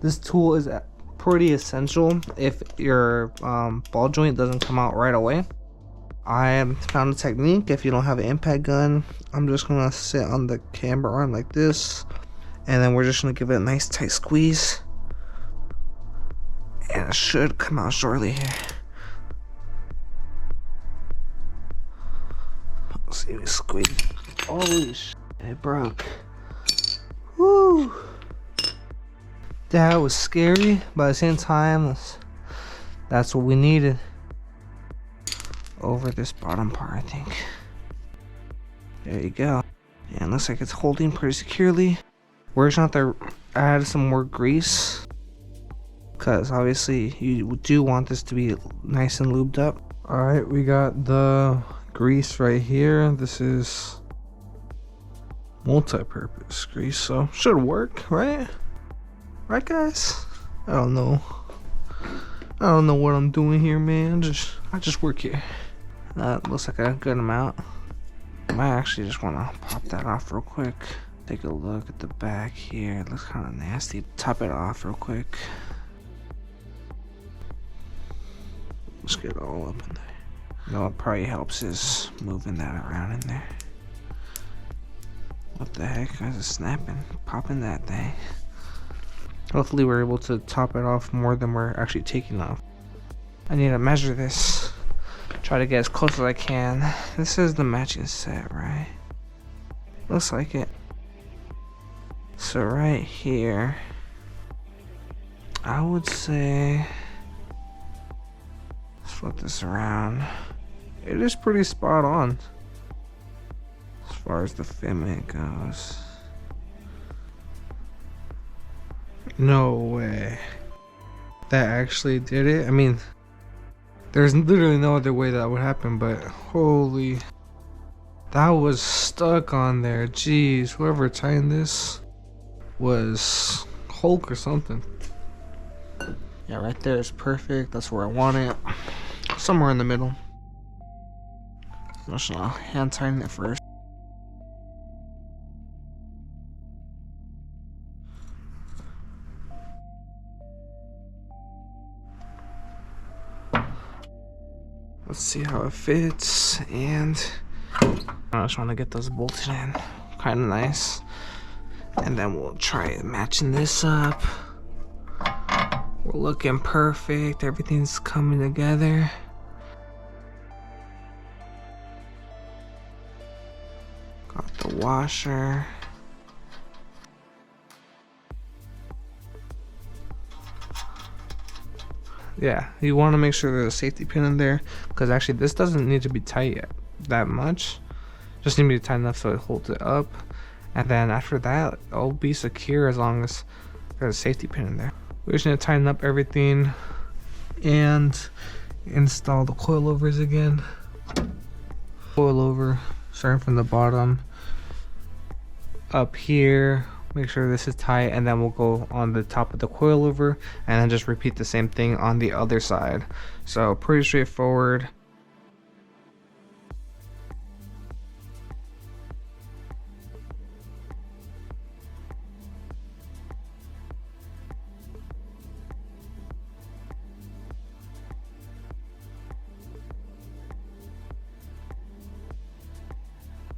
This tool is pretty essential if your ball joint doesn't come out right away. I found a technique. If you don't have an impact gun, I'm just gonna sit on the camber arm like this, and then we're just gonna give it a nice tight squeeze, and it should come out shortly here. Let's see, we squeeze. Holy shit, it broke. Woo! That was scary, but at the same time, that's what we needed. Over this bottom part, I think. There you go. Yeah, it looks like it's holding pretty securely. We're just gonna have to add some more grease, because obviously you do want this to be nice and lubed up. Alright, we got the grease right here. This is multi-purpose grease, so should work, right? Right, guys? I don't know what I'm doing here, man. I just work here. That looks like a good amount. I might actually just want to pop that off real quick. Take a look at the back here. It looks kind of nasty. Top it off real quick. Let's get it all up in there. You know what probably helps is moving that around in there. What the heck? Guys, it's snapping. Popping that thing. Hopefully we're able to top it off more than we're actually taking off. I need to measure this. Try to get as close as I can. This is the matching set, right? Looks like it. So right here, I would say, let's flip this around. It is pretty spot on as far as the fitment goes. No way. That actually did it. I mean, there's literally no other way that would happen, but holy, that was stuck on there. Jeez, whoever tightened this was Hulk or something. Yeah, right there is perfect. That's where I want it. Somewhere in the middle. I'm just gonna hand tighten it first. Let's see how it fits, and I just want to get those bolted in kind of nice, and then we'll try matching this up. We're looking perfect. Everything's coming together. Got the washer. Yeah, you want to make sure there's a safety pin in there, because actually this doesn't need to be tight yet that much. Just need to be tight enough so it holds it up, and then after that it'll be secure as long as there's a safety pin in there. We just need to tighten up everything and install the coilovers again. Coilover starting from the bottom up here. Make sure this is tight, and then we'll go on the top of the coilover and then just repeat the same thing on the other side. So pretty straightforward.